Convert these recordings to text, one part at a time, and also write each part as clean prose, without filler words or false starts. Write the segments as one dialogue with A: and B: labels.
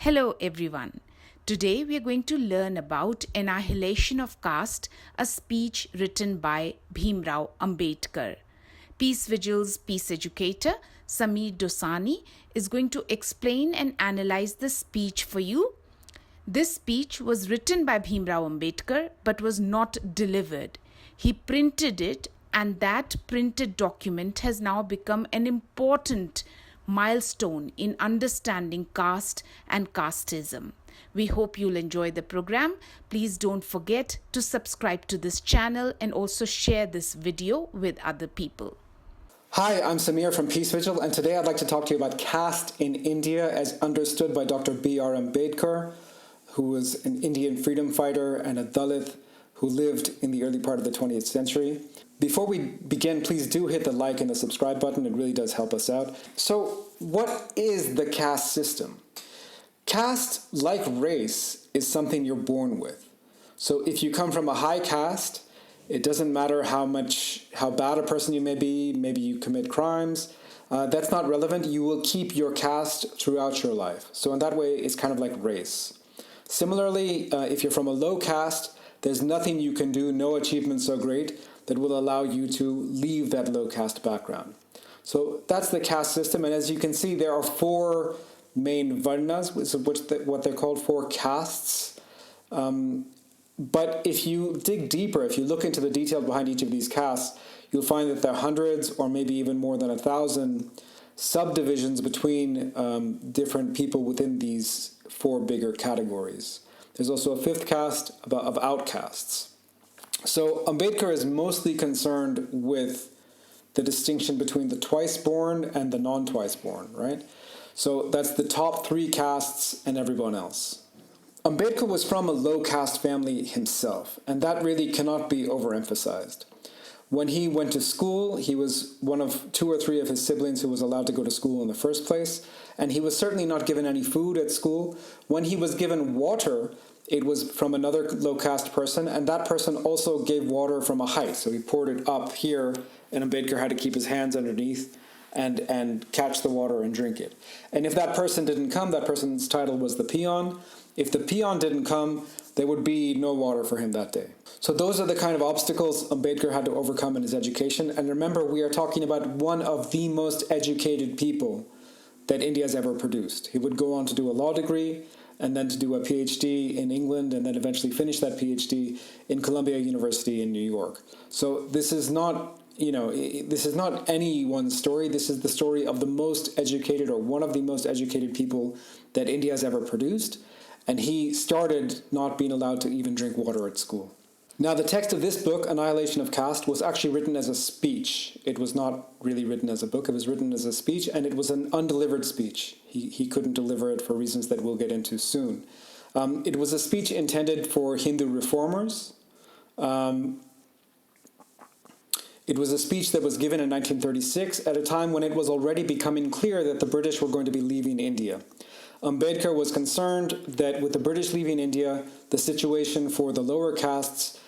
A: Hello everyone. Today we are going to learn about Annihilation of Caste, a speech written by Bhimrao Ambedkar. Peace Vigil's peace educator, Sameer Dossani, is going to explain and analyze the speech for you. This speech was written by Bhimrao Ambedkar but was not delivered. He printed it, and that printed document has now become an important milestone in understanding caste and casteism. We hope you'll enjoy the program. Please don't forget to subscribe to this channel and also share this video with other people.
B: Hi, I'm Sameer from Peace Vigil, and today I'd like to talk to you about caste in India as understood by Dr. B.R. Ambedkar, who was an Indian freedom fighter and a Dalit who lived in the early part of the 20th century. Before we begin, please do hit the like and the subscribe button. It really does help us out. So, what is the caste system? Caste, like race, is something you're born with. So if you come from a high caste, it doesn't matter how bad a person you may be, maybe you commit crimes, that's not relevant. You will keep your caste throughout your life. So in that way, it's kind of like race. Similarly, if you're from a low caste, there's nothing you can do, no achievement so great, that will allow you to leave that low caste background. So that's the caste system, and as you can see, there are four main varnas, what they're called, four castes. But if you dig deeper, if you look into the detail behind each of these castes, you'll find that there are hundreds or maybe even more than 1,000 subdivisions between different people within these four bigger categories. There's also a fifth caste of outcasts. So Ambedkar is mostly concerned with the distinction between the twice-born and the non-twice-born, right? So that's the top three castes and everyone else. Ambedkar was from a low-caste family himself, and that really cannot be overemphasized. When he went to school, he was one of two or three of his siblings who was allowed to go to school in the first place, and he was certainly not given any food at school. When he was given water, it was from another low-caste person, and that person also gave water from a height. So he poured it up here, and Ambedkar had to keep his hands underneath and catch the water and drink it. And if that person didn't come, that person's title was the peon. If the peon didn't come, there would be no water for him that day. So those are the kind of obstacles Ambedkar had to overcome in his education. And remember, we are talking about one of the most educated people that India has ever produced. He would go on to do a law degree, and then to do a PhD in England, and then eventually finish that PhD in Columbia University in New York. So this is not, this is not anyone's story. This is the story of the most educated, or one of the most educated people that India has ever produced. And he started not being allowed to even drink water at school. Now, the text of this book, Annihilation of Caste, was actually written as a speech. It was not really written as a book. It was written as a speech, and it was an undelivered speech. He couldn't deliver it for reasons that we'll get into soon. It was a speech intended for Hindu reformers. It was a speech that was given in 1936 at a time when it was already becoming clear that the British were going to be leaving India. Ambedkar was concerned that with the British leaving India, the situation for the lower castes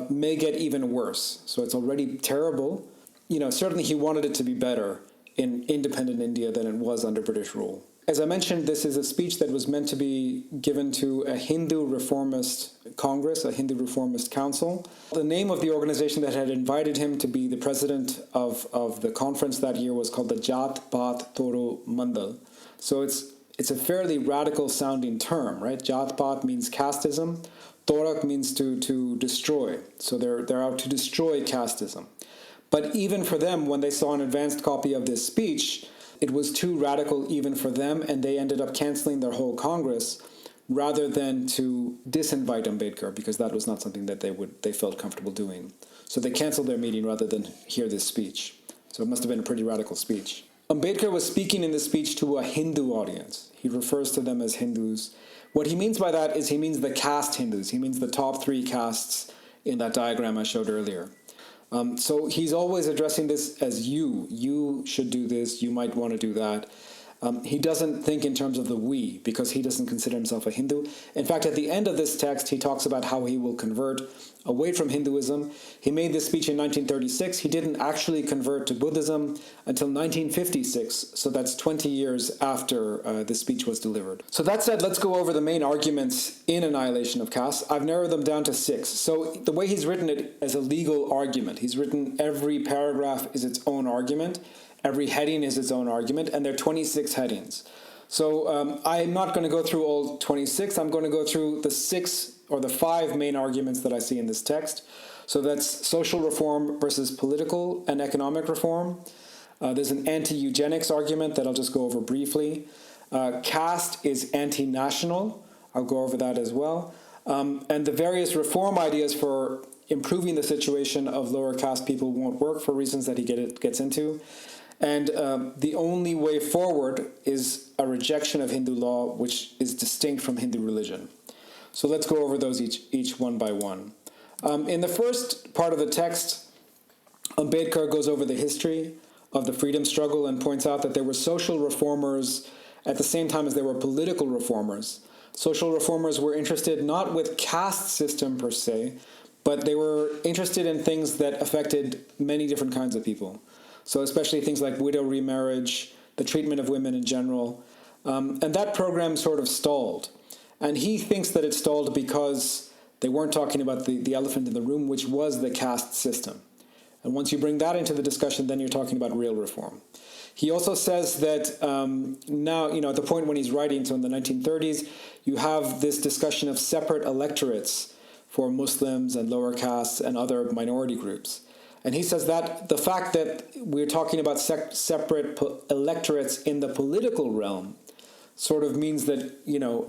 B: may get even worse. So it's already terrible. Certainly he wanted it to be better in independent India than it was under British rule. As I mentioned, this is a speech that was meant to be given to a Hindu reformist Congress, a Hindu reformist council. The name of the organization that had invited him to be the president of the conference that year was called the Jat Paat Toro Mandal. So it's a fairly radical sounding term, right? Jat Paat means casteism. Torak means to destroy. So they're out to destroy casteism. But even for them, when they saw an advanced copy of this speech, it was too radical even for them, and they ended up canceling their whole Congress rather than to disinvite Ambedkar, because that was not something that they felt comfortable doing. So they canceled their meeting rather than hear this speech. So it must have been a pretty radical speech. Ambedkar was speaking in this speech to a Hindu audience. He refers to them as Hindus. What he means by that is he means the caste Hindus. He means the top three castes in that diagram I showed earlier. So he's always addressing this as you. You should do this. You might want to do that. He doesn't think in terms of the we, because he doesn't consider himself a Hindu. In fact, at the end of this text, he talks about how he will convert away from Hinduism. He made this speech in 1936. He didn't actually convert to Buddhism until 1956, so that's 20 years after this speech was delivered. So that said, let's go over the main arguments in Annihilation of Caste. I've narrowed them down to 6. So the way he's written it as a legal argument, he's written every paragraph is its own argument. Every heading is its own argument, and there are 26 headings. So I'm not going to go through all 26. I'm going to go through the 6 or the 5 main arguments that I see in this text. So that's social reform versus political and economic reform. There's an anti-eugenics argument that I'll just go over briefly. Caste is anti-national. I'll go over that as well. And the various reform ideas for improving the situation of lower caste people won't work for reasons that he gets into. And the only way forward is a rejection of Hindu law, which is distinct from Hindu religion. So let's go over those each one by one. In the first part of the text, Ambedkar goes over the history of the freedom struggle and points out that there were social reformers at the same time as there were political reformers. Social reformers were interested not with caste system per se, but they were interested in things that affected many different kinds of people. So especially things like widow remarriage, the treatment of women in general. And that program sort of stalled. And he thinks that it stalled because they weren't talking about the elephant in the room, which was the caste system. And once you bring that into the discussion, then you're talking about real reform. He also says that now, at the point when he's writing, so in the 1930s, you have this discussion of separate electorates for Muslims and lower castes and other minority groups. And he says that the fact that we're talking about separate electorates in the political realm sort of means that,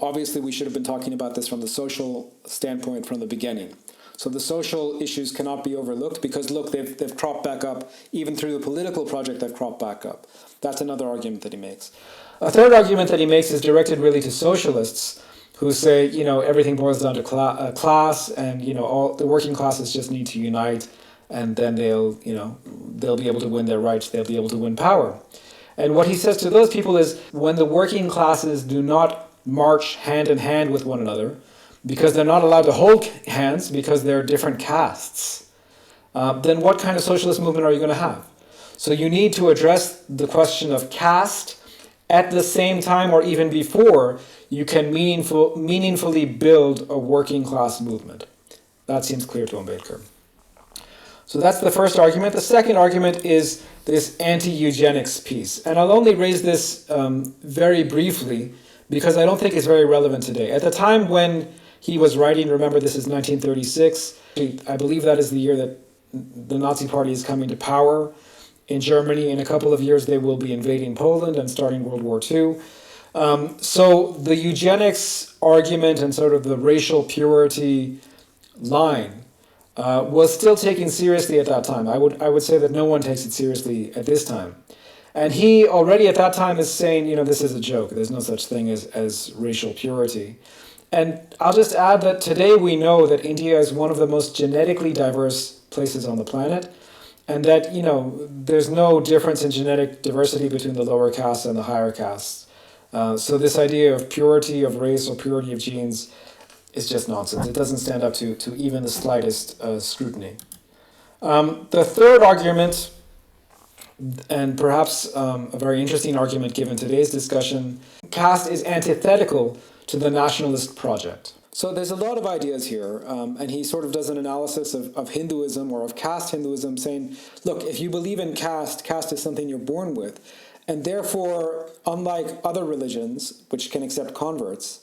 B: obviously we should have been talking about this from the social standpoint from the beginning. So the social issues cannot be overlooked because, look, they've cropped back up. Even through the political project, they've cropped back up. That's another argument that he makes. A third argument that he makes is directed really to socialists who say, everything boils down to class and, all the working classes just need to unite. And then they'll be able to win their rights, they'll be able to win power. And what he says to those people is, when the working classes do not march hand in hand with one another, because they're not allowed to hold hands because they're different castes, then what kind of socialist movement are you going to have? So you need to address the question of caste at the same time or even before you can meaningfully build a working class movement. That seems clear to Ambedkar. So that's the first argument. The second argument is this anti-eugenics piece. And I'll only raise this very briefly because I don't think it's very relevant today. At the time when he was writing, remember this is 1936, I believe that is the year that the Nazi Party is coming to power in Germany. In a couple of years they will be invading Poland and starting World War II. So the eugenics argument and sort of the racial purity line was still taken seriously at that time. I would say that no one takes it seriously at this time. And he already at that time is saying, this is a joke. There's no such thing as racial purity. And I'll just add that today we know that India is one of the most genetically diverse places on the planet, and that, there's no difference in genetic diversity between the lower castes and the higher castes. So this idea of purity of race or purity of genes is just nonsense. It doesn't stand up to even the slightest scrutiny. The third argument, and perhaps a very interesting argument given today's discussion, caste is antithetical to the nationalist project. So there's a lot of ideas here, and he sort of does an analysis of Hinduism or of caste Hinduism, saying, look, if you believe in caste, caste is something you're born with, and therefore, unlike other religions, which can accept converts,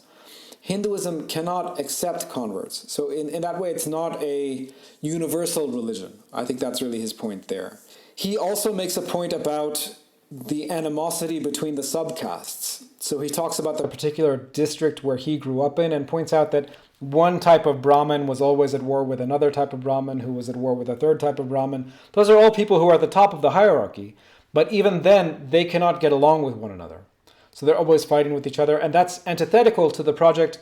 B: Hinduism cannot accept converts. So in that way, it's not a universal religion. I think that's really his point there. He also makes a point about the animosity between the subcastes. So he talks about the particular district where he grew up in and points out that one type of Brahmin was always at war with another type of Brahmin who was at war with a third type of Brahmin. Those are all people who are at the top of the hierarchy. But even then, they cannot get along with one another. So they're always fighting with each other. And that's antithetical to the project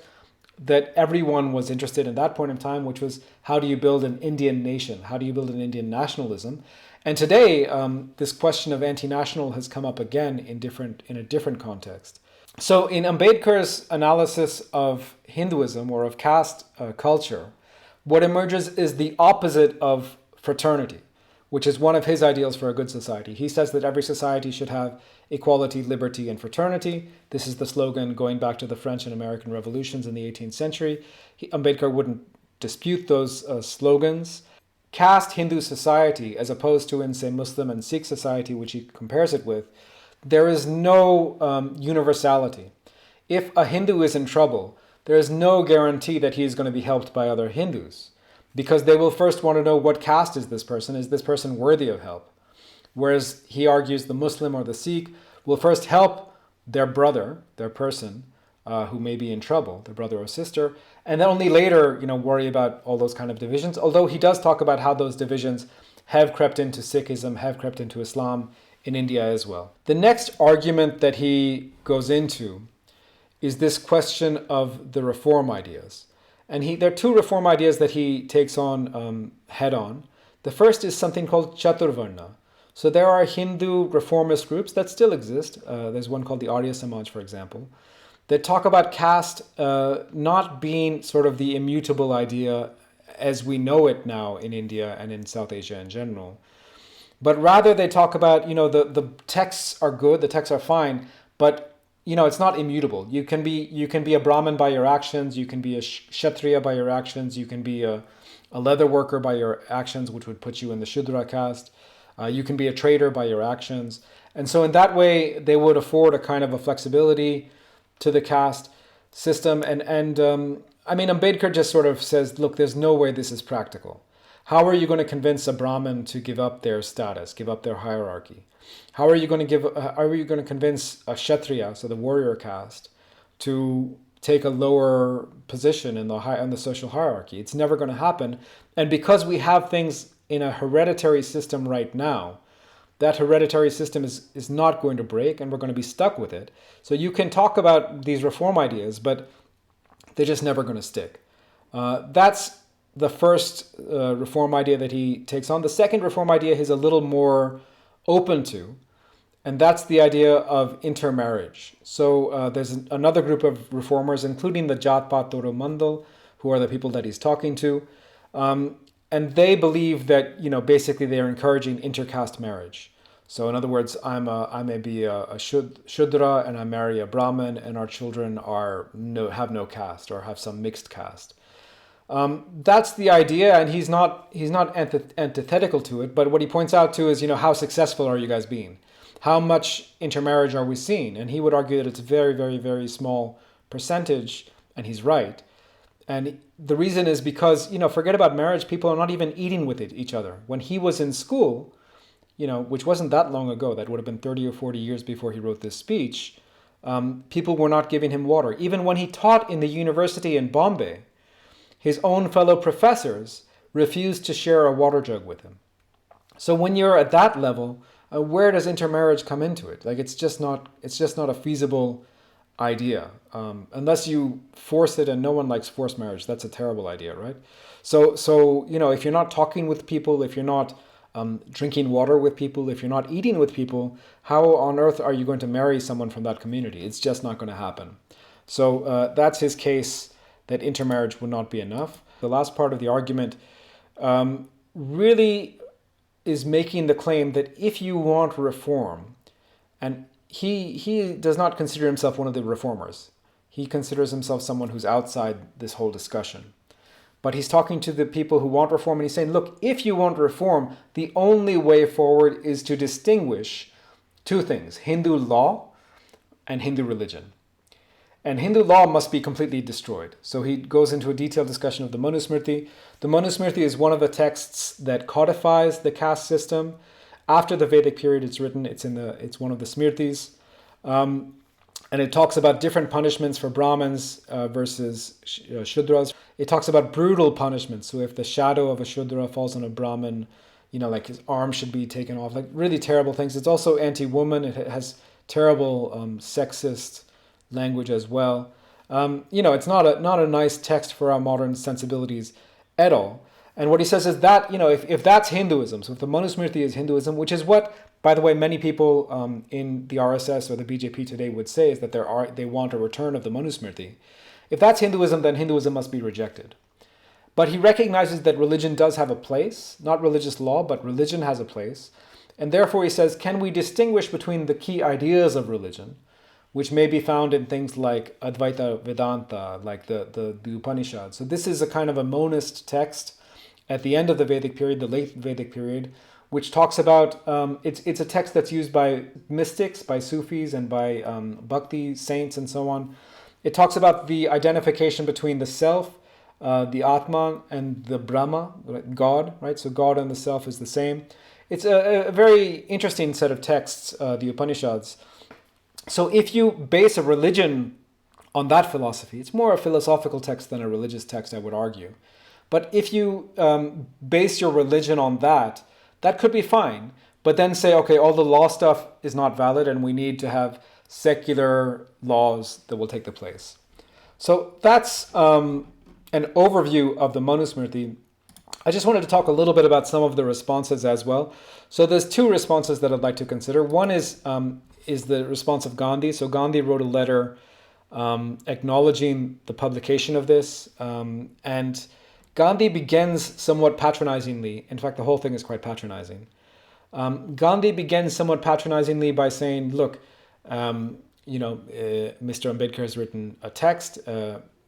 B: that everyone was interested in that point in time, which was how do you build an Indian nation? How do you build an Indian nationalism? And today, this question of anti-national has come up again in a different context. So in Ambedkar's analysis of Hinduism or of caste culture, what emerges is the opposite of fraternity, which is one of his ideals for a good society. He says that every society should have equality, liberty, and fraternity. This is the slogan going back to the French and American revolutions in the 18th century. Ambedkar wouldn't dispute those slogans. Caste Hindu society, as opposed to in, say, Muslim and Sikh society, which he compares it with, there is no universality. If a Hindu is in trouble, there is no guarantee that he is going to be helped by other Hindus, because they will first want to know what caste is this person? Is this person worthy of help? Whereas he argues the Muslim or the Sikh will first help their brother, their person, who may be in trouble, their brother or sister, and then only later, worry about all those kind of divisions. Although he does talk about how those divisions have crept into Sikhism, have crept into Islam in India as well. The next argument that he goes into is this question of the reform ideas. And there are two reform ideas that he takes on head on. The first is something called Chaturvarna. So there are Hindu reformist groups that still exist. There's one called the Arya Samaj, for example, that talk about caste not being sort of the immutable idea as we know it now in India and in South Asia in general. But rather they talk about, the texts are good, the texts are fine, but it's not immutable. You can be a Brahmin by your actions, you can be a Kshatriya by your actions, you can be a leather worker by your actions, which would put you in the Shudra caste. You can be a trader by your actions. And so in that way, they would afford a kind of a flexibility to the caste system. And Ambedkar just sort of says, look, there's no way this is practical. How are you going to convince a Brahmin to give up their status, give up their hierarchy? How are you going to convince a Kshatriya, so the warrior caste, to take a lower position in the social hierarchy? It's never going to happen. And because we have things in a hereditary system right now, that hereditary system is not going to break, and we're going to be stuck with it. So you can talk about these reform ideas, but they're just never going to stick. That's the first reform idea that he takes on. The second reform idea he's a little more open to, and that's the idea of intermarriage. So there's another group of reformers, including the Jatpat Toro Mandal, who are the people that he's talking to. And they believe that, basically they're encouraging intercaste marriage. So in other words, I may be a Shudra and I marry a Brahmin and our children have no caste or have some mixed caste. That's the idea, and he's not antithetical to it, but what he points out to is, how successful are you guys being? How much intermarriage are we seeing? And he would argue that it's a very, very, very small percentage, and he's right. And the reason is because, forget about marriage, people are not even eating with each other. When he was in school, which wasn't that long ago, that would have been 30 or 40 years before he wrote this speech, people were not giving him water. Even when he taught in the university in Bombay, his own fellow professors refused to share a water jug with him. So when you're at that level, where does intermarriage come into it? Like, it's just not a feasible idea, unless you force it, and no one likes forced marriage. That's a terrible idea, right? So if you're not talking with people, if you're not drinking water with people, if you're not eating with people, how on earth are you going to marry someone from that community? It's just not going to happen. So that's his case, that intermarriage would not be enough. The last part of the argument really is making the claim that if you want reform, and he does not consider himself one of the reformers. He considers himself someone who's outside this whole discussion. But he's talking to the people who want reform, and he's saying, look, if you want reform, the only way forward is to distinguish two things: Hindu law and Hindu religion. And Hindu law must be completely destroyed. So he goes into a detailed discussion of the Manusmriti. The Manusmriti is one of the texts that codifies the caste system. After the Vedic period, it's written. It's one of the Smritis, and it talks about different punishments for Brahmins versus Shudras. It talks about brutal punishments. So if the shadow of a Shudra falls on a Brahmin, like his arm should be taken off. Like really terrible things. It's also anti-woman. It has terrible sexist language as well. It's not a nice text for our modern sensibilities at all. And what he says is that, if that's Hinduism, so if the Manusmriti is Hinduism, which is what, by the way, many people in the RSS or the BJP today would say, is that they want a return of the Manusmriti. If that's Hinduism, then Hinduism must be rejected. But he recognizes that religion does have a place, not religious law, but religion has a place. And therefore he says, can we distinguish between the key ideas of religion, which may be found in things like Advaita Vedanta, like the Upanishads. So this is a kind of a monist text at the end of the Vedic period, the late Vedic period, which talks about, it's a text that's used by mystics, by Sufis, and by Bhakti saints and so on. It talks about the identification between the self, the Atman, and the Brahma, God, right? So God and the self is the same. It's a very interesting set of texts, the Upanishads. So if you base a religion on that philosophy, it's more a philosophical text than a religious text, I would argue. But if you base your religion on that, that could be fine. But then say, okay, all the law stuff is not valid and we need to have secular laws that will take the place. So that's an overview of the Manusmriti. I just wanted to talk a little bit about some of the responses as well. So there's two responses that I'd like to consider. One is the response of Gandhi. So Gandhi wrote a letter acknowledging the publication of this. And Gandhi begins somewhat patronizingly. In fact, the whole thing is quite patronizing. Gandhi begins somewhat patronizingly by saying, look, Mr. Ambedkar has written a text,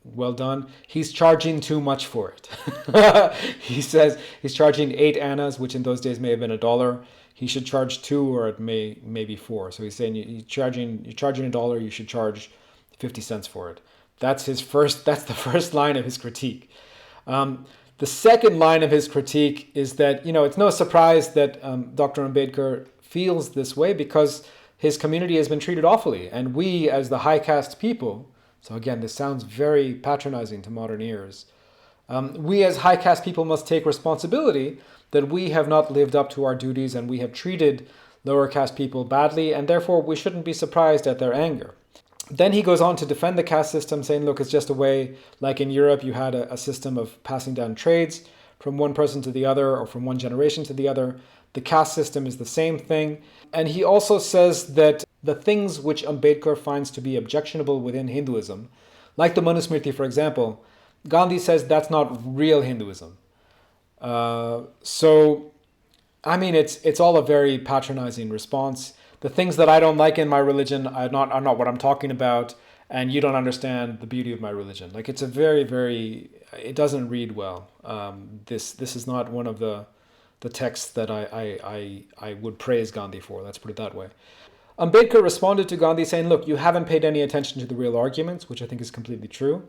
B: well done. He's charging too much for it. He says he's charging 8 annas, which in those days may have been $1. He should charge 2, or it may be 4. So he's saying you're charging $1, you should charge 50 cents for it. That's the first line of his critique. The second line of his critique is that, it's no surprise that Dr. Ambedkar feels this way, because his community has been treated awfully. And we, as the high caste people, so again, this sounds very patronizing to modern ears, we as high caste people must take responsibility that we have not lived up to our duties and we have treated lower caste people badly, and therefore we shouldn't be surprised at their anger. Then he goes on to defend the caste system, saying, look, it's just a way, like in Europe, you had a system of passing down trades from one person to the other, or from one generation to the other. The caste system is the same thing. And he also says that the things which Ambedkar finds to be objectionable within Hinduism, like the Manusmriti, for example, Gandhi says that's not real Hinduism. It's all a very patronizing response. The things that I don't like in my religion are not what I'm talking about, and you don't understand the beauty of my religion. Like, it's a very, very, it doesn't read well. This is not one of the texts that I would praise Gandhi for. Let's put it that way. Ambedkar responded to Gandhi saying, look, you haven't paid any attention to the real arguments, which I think is completely true.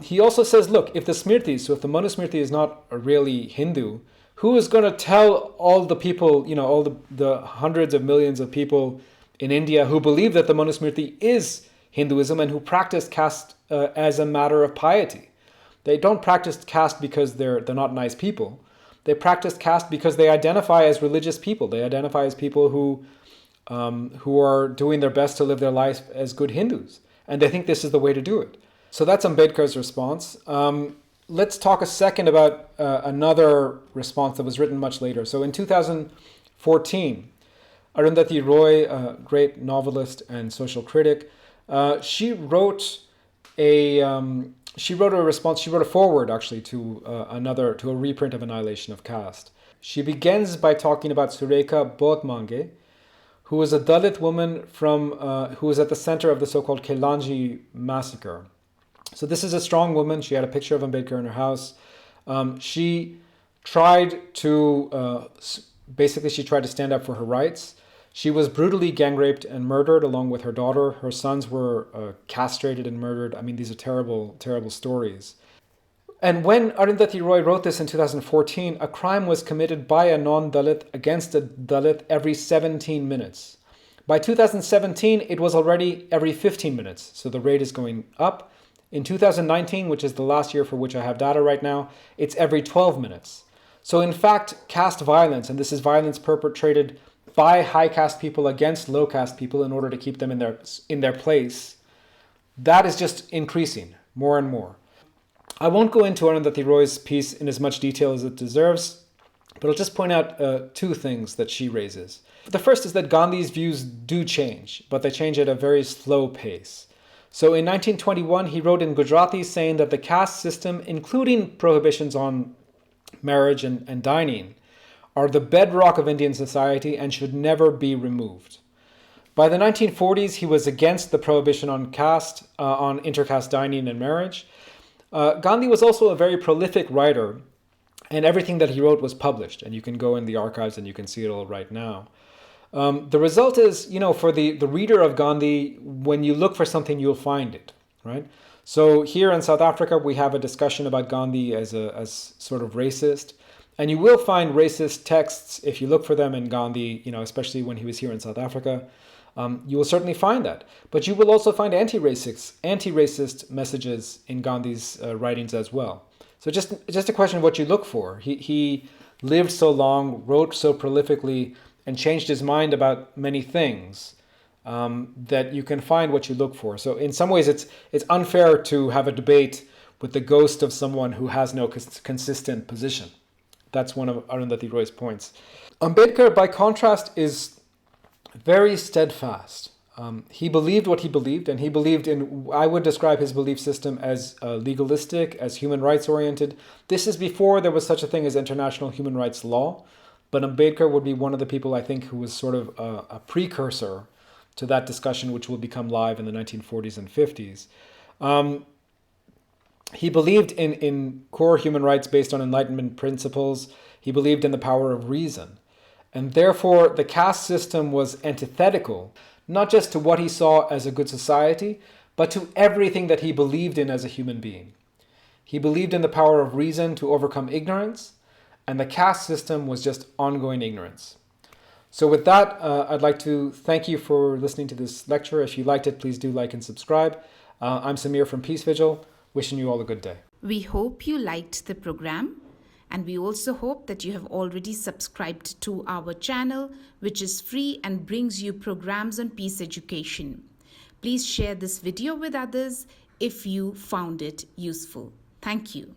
B: He also says, look, if the Smriti, so if the Manusmriti is not really Hindu, who is going to tell all the people, all the hundreds of millions of people in India who believe that the Manusmriti is Hinduism and who practice caste as a matter of piety? They don't practice caste because they're not nice people. They practice caste because they identify as religious people. They identify as people who are doing their best to live their life as good Hindus. And they think this is the way to do it. So that's Ambedkar's response. Let's talk a second about another response that was written much later. So in 2014, Arundhati Roy, a great novelist and social critic, she wrote a response. She wrote a foreword, actually, to a reprint of Annihilation of Caste. She begins by talking about Surekha Bodhmange, who was a Dalit woman who was at the center of the so-called Kelanji massacre. So this is a strong woman. She had a picture of Ambedkar in her house. She tried to stand up for her rights. She was brutally gang raped and murdered along with her daughter. Her sons were castrated and murdered. I mean, these are terrible, terrible stories. And when Arundhati Roy wrote this in 2014, a crime was committed by a non-Dalit against a Dalit every 17 minutes. By 2017, it was already every 15 minutes. So the rate is going up. In 2019, which is the last year for which I have data right now, it's every 12 minutes. So in fact, caste violence, and this is violence perpetrated by high caste people against low caste people in order to keep them in their place,
C: that is just increasing more and more. I won't go into Arundhati Roy's piece in as much detail as it deserves, but I'll just point out two things that she raises. The first is that Gandhi's views do change, but they change at a very slow pace. So in 1921, he wrote in Gujarati saying that the caste system, including prohibitions on marriage and dining, are the bedrock of Indian society and should never be removed. By the 1940s, he was against the prohibition on on intercaste dining and marriage. Gandhi was also a very prolific writer, and everything that he wrote was published, and you can go in the archives and you can see it all right now. The result is, for the reader of Gandhi, when you look for something, you'll find it, right? So here in South Africa, we have a discussion about Gandhi as sort of racist, and you will find racist texts if you look for them in Gandhi, especially when he was here in South Africa. You will certainly find that. But you will also find anti-racist messages in Gandhi's writings as well. So just a question of what you look for. He lived so long, wrote so prolifically, and changed his mind about many things that you can find what you look for. So in some ways, it's unfair to have a debate with the ghost of someone who has no consistent position. That's one of Arundhati Roy's points. Ambedkar, by contrast, is very steadfast. He believed what he believed, and he believed in, I would describe his belief system as legalistic, as human rights oriented. This is before there was such a thing as international human rights law, but Ambedkar would be one of the people, I think, who was sort of a precursor to that discussion, which will become live in the 1940s and 50s. He believed in core human rights based on Enlightenment principles. He believed in the power of reason. And therefore, the caste system was antithetical, not just to what he saw as a good society, but to everything that he believed in as a human being. He believed in the power of reason to overcome ignorance, and the caste system was just ongoing ignorance. So with that, I'd like to thank you for listening to this lecture. If you liked it, please do like and subscribe. I'm Samir from Peace Vigil, wishing you all a good day.
A: We hope you liked the program. And we also hope that you have already subscribed to our channel, which is free and brings you programs on peace education. Please share this video with others if you found it useful. Thank you.